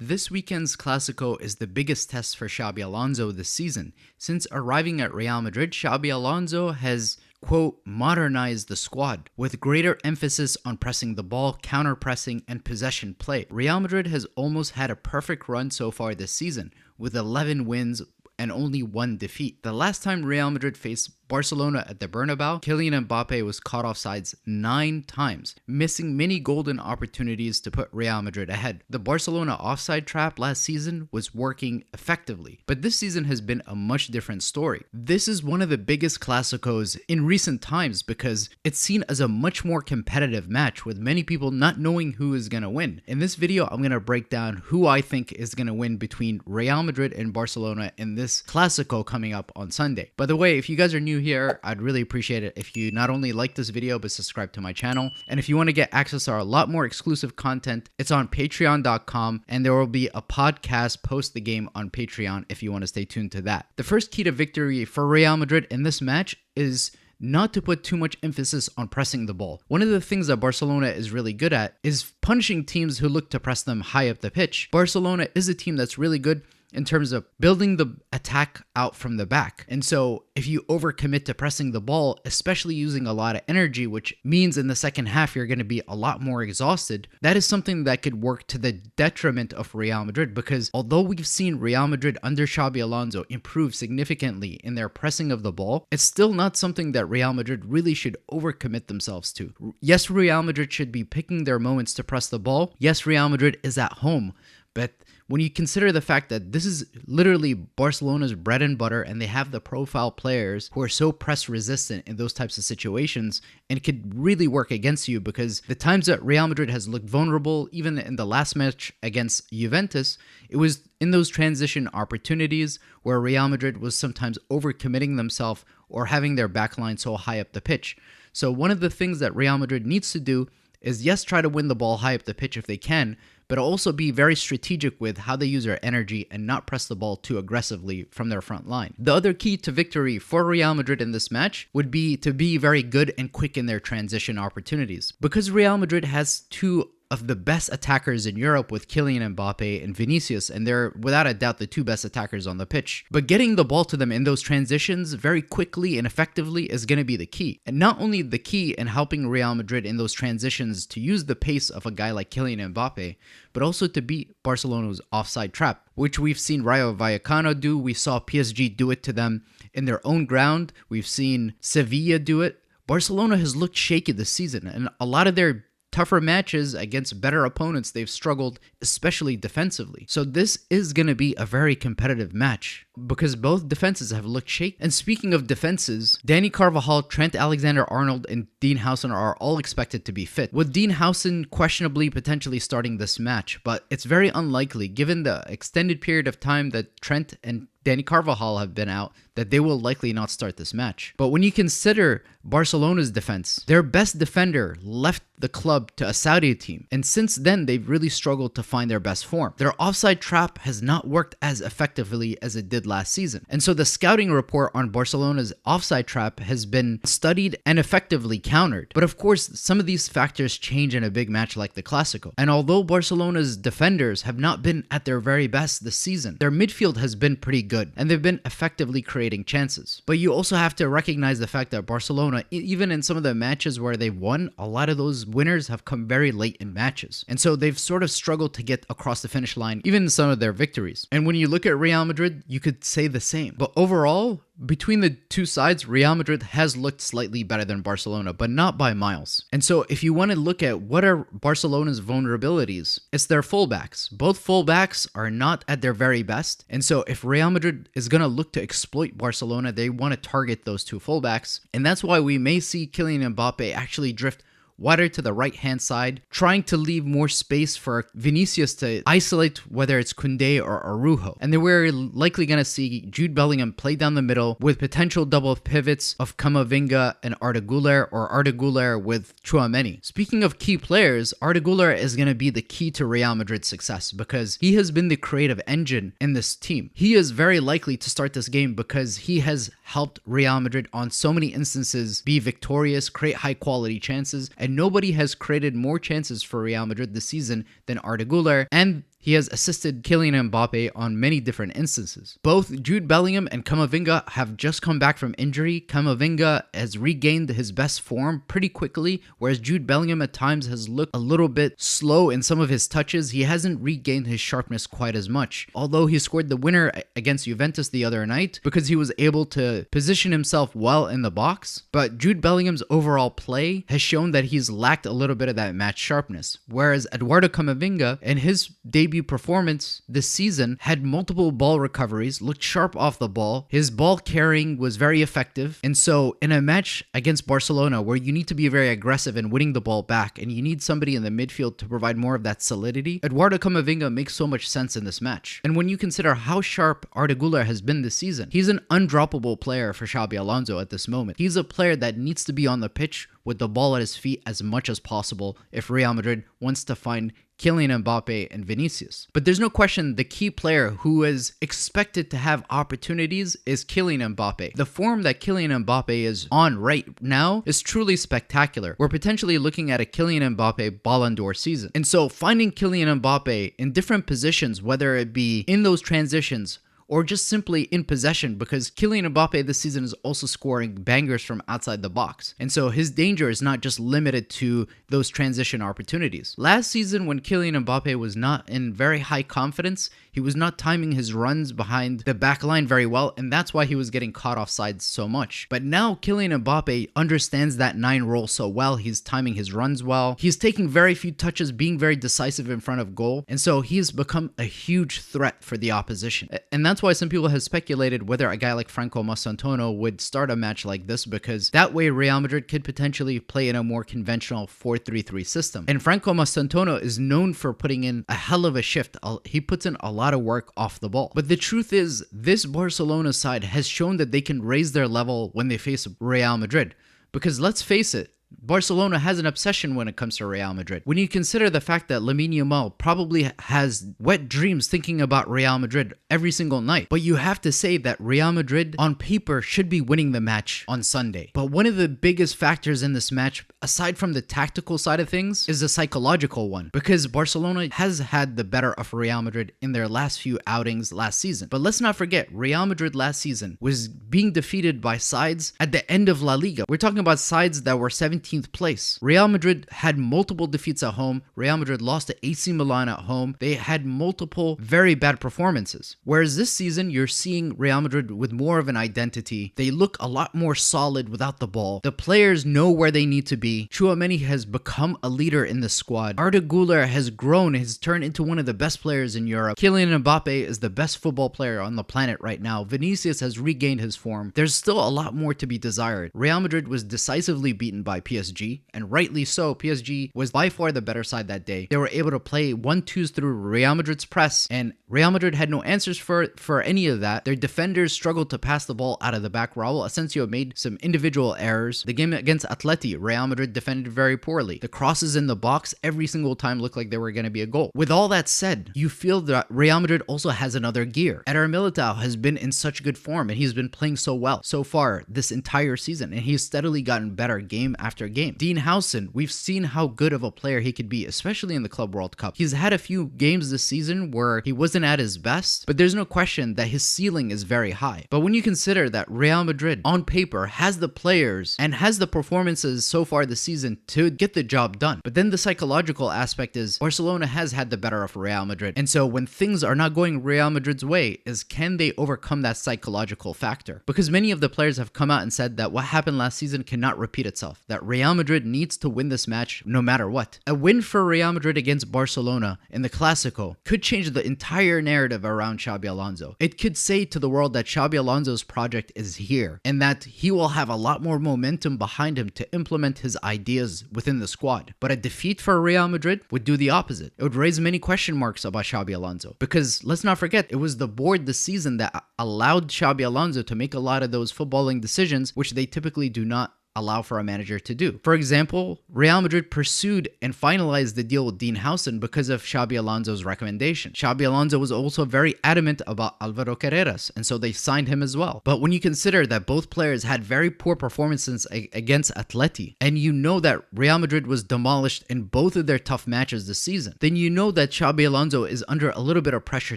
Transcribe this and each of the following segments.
This weekend's Clásico is the biggest test for Xabi Alonso this season. Since arriving at Real Madrid, Xabi Alonso has, quote, modernized the squad with greater emphasis on pressing the ball, counter-pressing, and possession play. Real Madrid has almost had a perfect run so far this season, with 11 wins and only 1 defeat. The last time Real Madrid faced Barcelona at the Bernabéu, Kylian Mbappé was caught offsides 9 times, missing many golden opportunities to put Real Madrid ahead. The Barcelona offside trap last season was working effectively, but this season has been a much different story. This is one of the biggest Clásicos in recent times because it's seen as a much more competitive match, with many people not knowing who is going to win. In this video, I'm going to break down who I think is going to win between Real Madrid and Barcelona in this Clásico coming up on Sunday. By the way, if you guys are new here, I'd really appreciate it if you not only like this video but subscribe to my channel. And if you want to get access to a lot more exclusive content, it's on patreon.com, and there will be a podcast post the game on Patreon if you want to stay tuned to that. The first key to victory for Real Madrid in this match is not to put too much emphasis on pressing the ball. One of the things that Barcelona is really good at is punishing teams who look to press them high up the pitch. Barcelona is a team that's really good in terms of building the attack out from the back. And so if you overcommit to pressing the ball, especially using a lot of energy, which means in the second half you're going to be a lot more exhausted, that is something that could work to the detriment of Real Madrid, because although we've seen Real Madrid under Xabi Alonso improve significantly in their pressing of the ball, it's still not something that Real Madrid really should overcommit themselves to. Yes, Real Madrid should be picking their moments to press the ball. Yes, Real Madrid is at home, but when you consider the fact that this is literally Barcelona's bread and butter, and they have the profile players who are so press resistant in those types of situations, and it could really work against you, because the times that Real Madrid has looked vulnerable, even in the last match against Juventus, it was in those transition opportunities where Real Madrid was sometimes overcommitting themselves or having their backline so high up the pitch. So one of the things that Real Madrid needs to do is, yes, try to win the ball high up the pitch if they can, but also be very strategic with how they use their energy and not press the ball too aggressively from their front line. The other key to victory for Real Madrid in this match would be to be very good and quick in their transition opportunities. Because Real Madrid has two of the best attackers in Europe with Kylian Mbappé and Vinicius, and they're without a doubt the two best attackers on the pitch. But getting the ball to them in those transitions very quickly and effectively is going to be the key. And not only the key in helping Real Madrid in those transitions to use the pace of a guy like Kylian Mbappé, but also to beat Barcelona's offside trap, which we've seen Rayo Vallecano do. We saw PSG do it to them in their own ground. We've seen Sevilla do it. Barcelona has looked shaky this season, and a lot of their tougher matches against better opponents, they've struggled, especially defensively. So this is going to be a very competitive match because both defenses have looked shaky. And speaking of defenses, Dani Carvajal, Trent Alexander-Arnold, and Dean Howson are all expected to be fit, with Dean Howson questionably potentially starting this match, but it's very unlikely given the extended period of time that Trent and Dani Carvajal have been out, that they will likely not start this match. But when you consider Barcelona's defense, their best defender left the club to a Saudi team, and since then they've really struggled to find their best form. Their offside trap has not worked as effectively as it did last season, and so the scouting report on Barcelona's offside trap has been studied and effectively countered. But of course, some of these factors change in a big match like the Clásico. And although Barcelona's defenders have not been at their very best this season, their midfield has been pretty good, and they've been effectively creating chances. But you also have to recognize the fact that Barcelona, even in some of the matches where they've won, a lot of those winners have come very late in matches. And so they've sort of struggled to get across the finish line, even in some of their victories. And when you look at Real Madrid, you could say the same. But overall, between the two sides, Real Madrid has looked slightly better than Barcelona, but not by miles. And so if you want to look at what are Barcelona's vulnerabilities, it's their fullbacks. Both fullbacks are not at their very best. And so if Real Madrid is going to look to exploit Barcelona, they want to target those two fullbacks. And that's why we may see Kylian Mbappé actually drift wider to the right-hand side, trying to leave more space for Vinicius to isolate whether it's Koundé or Araujo. And then we're likely going to see Jude Bellingham play down the middle with potential double pivots of Camavinga and Arda Güler, or Arda Güler with Tchouaméni. Speaking of key players, Arda Güler is going to be the key to Real Madrid's success because he has been the creative engine in this team. He is very likely to start this game because he has helped Real Madrid on so many instances be victorious, create high-quality chances, and nobody has created more chances for Real Madrid this season than Arda Güler, and he has assisted Kylian Mbappé on many different instances. Both Jude Bellingham and Camavinga have just come back from injury. Camavinga has regained his best form pretty quickly, whereas Jude Bellingham at times has looked a little bit slow in some of his touches. He hasn't regained his sharpness quite as much, although he scored the winner against Juventus the other night because he was able to position himself well in the box. But Jude Bellingham's overall play has shown that he's lacked a little bit of that match sharpness, whereas Eduardo Camavinga in his debut performance this season had multiple ball recoveries, looked sharp off the ball, his ball carrying was very effective. And so in a match against Barcelona where you need to be very aggressive in winning the ball back and you need somebody in the midfield to provide more of that solidity, Eduardo Camavinga makes so much sense in this match. And when you consider how sharp Arda Güler has been this season, he's an undroppable player for Xabi Alonso at this moment. He's a player that needs to be on the pitch with the ball at his feet as much as possible if Real Madrid wants to find Kylian Mbappé and Vinicius. But there's no question the key player who is expected to have opportunities is Kylian Mbappé. The form that Kylian Mbappé is on right now is truly spectacular. We're potentially looking at a Kylian Mbappé Ballon d'Or season. And so finding Kylian Mbappé in different positions, whether it be in those transitions or just simply in possession, because Kylian Mbappé this season is also scoring bangers from outside the box. And so his danger is not just limited to those transition opportunities. Last season, when Kylian Mbappé was not in very high confidence, he was not timing his runs behind the back line very well, and that's why he was getting caught offside so much. But now Kylian Mbappé understands that 9 role so well. He's timing his runs well. He's taking very few touches, being very decisive in front of goal. And so he's become a huge threat for the opposition. And that's why some people have speculated whether a guy like Franco Mastantuono would start a match like this, because that way Real Madrid could potentially play in a more conventional 4-3-3 system. And Franco Mastantuono is known for putting in a hell of a shift. He puts in a lot of work off the ball. But the truth is, this Barcelona side has shown that they can raise their level when they face Real Madrid. Because let's face it, Barcelona has an obsession when it comes to Real Madrid. When you consider the fact that Lamine Yamal probably has wet dreams thinking about Real Madrid every single night, but you have to say that Real Madrid on paper should be winning the match on Sunday. But one of the biggest factors in this match, aside from the tactical side of things, is the psychological one, because Barcelona has had the better of Real Madrid in their last few outings last season. But let's not forget, Real Madrid last season was being defeated by sides at the end of La Liga. We're talking about sides that were 17th place. Real Madrid had multiple defeats at home. Real Madrid lost to AC Milan at home. They had multiple very bad performances. Whereas this season, you're seeing Real Madrid with more of an identity. They look a lot more solid without the ball. The players know where they need to be. Tchouaméni has become a leader in the squad. Arda Güler has grown, has turned into one of the best players in Europe. Kylian Mbappé is the best football player on the planet right now. Vinicius has regained his form. There's still a lot more to be desired. Real Madrid was decisively beaten by PSG, and rightly so. PSG was by far the better side that day. They were able to play 1-2s through Real Madrid's press, and Real Madrid had no answers for any of that. Their defenders struggled to pass the ball out of the back. Raul Asensio made some individual errors. The game against Atleti, Real Madrid defended very poorly. The crosses in the box every single time looked like they were going to be a goal. With all that said, you feel that Real Madrid also has another gear. Eder Militao has been in such good form, and he's been playing so well so far this entire season, and he's steadily gotten better game after game. Dean Howson, we've seen how good of a player he could be, especially in the Club World Cup. He's had a few games this season where he wasn't at his best, but there's no question that his ceiling is very high. But when you consider that Real Madrid on paper has the players and has the performances so far this season to get the job done, but then the psychological aspect is Barcelona has had the better of Real Madrid. And so when things are not going Real Madrid's way, is can they overcome that psychological factor? Because many of the players have come out and said that what happened last season cannot repeat itself, that Real Madrid needs to win this match no matter what. A win for Real Madrid against Barcelona in the Clásico could change the entire narrative around Xabi Alonso. It could say to the world that Xabi Alonso's project is here and that he will have a lot more momentum behind him to implement his ideas within the squad. But a defeat for Real Madrid would do the opposite. It would raise many question marks about Xabi Alonso, because let's not forget, it was the board this season that allowed Xabi Alonso to make a lot of those footballing decisions, which they typically do not allow for a manager to do. For example, Real Madrid pursued and finalized the deal with Dean Howson because of Xabi Alonso's recommendation. Xabi Alonso was also very adamant about Alvaro Carreras, and so they signed him as well. But when you consider that both players had very poor performances against Atleti, and you know that Real Madrid was demolished in both of their tough matches this season, then you know that Xabi Alonso is under a little bit of pressure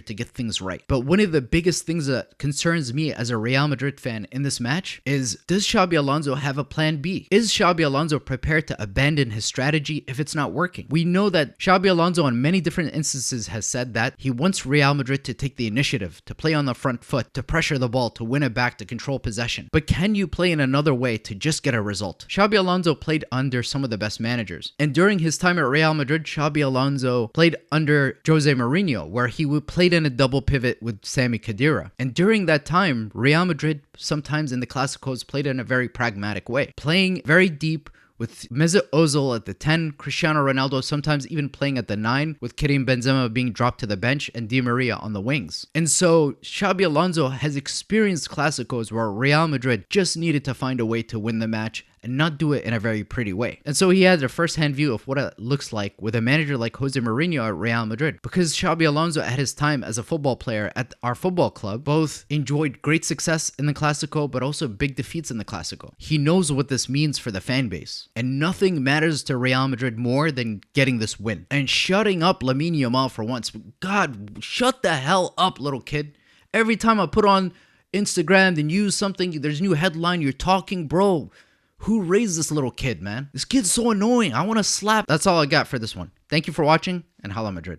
to get things right. But one of the biggest things that concerns me as a Real Madrid fan in this match is, does Xabi Alonso have a plan B? Is Xabi Alonso prepared to abandon his strategy if it's not working? We know that Xabi Alonso on many different instances has said that he wants Real Madrid to take the initiative, to play on the front foot, to pressure the ball, to win it back, to control possession. But can you play in another way to just get a result? Xabi Alonso played under some of the best managers. And during his time at Real Madrid, Xabi Alonso played under Jose Mourinho, where he played in a double pivot with Sami Khedira. And during that time, Real Madrid sometimes in the Clásicos played in a very pragmatic way, playing very deep with Mesut Ozil at the 10, Cristiano Ronaldo sometimes even playing at the 9, with Karim Benzema being dropped to the bench and Di Maria on the wings. And so Xabi Alonso has experienced Clásicos where Real Madrid just needed to find a way to win the match and not do it in a very pretty way. And so he had a first-hand view of what it looks like with a manager like Jose Mourinho at Real Madrid. Because Xabi Alonso at his time as a football player at our football club both enjoyed great success in the Clásico but also big defeats in the Clásico. He knows what this means for the fan base. And nothing matters to Real Madrid more than getting this win. And shutting up Lamine Yamal for once. God, shut the hell up, little kid. Every time I put on Instagram and use something, there's a new headline, you're talking, bro. Who raised this little kid, man? This kid's so annoying. I want to slap. That's all I got for this one. Thank you for watching, and Hala Madrid.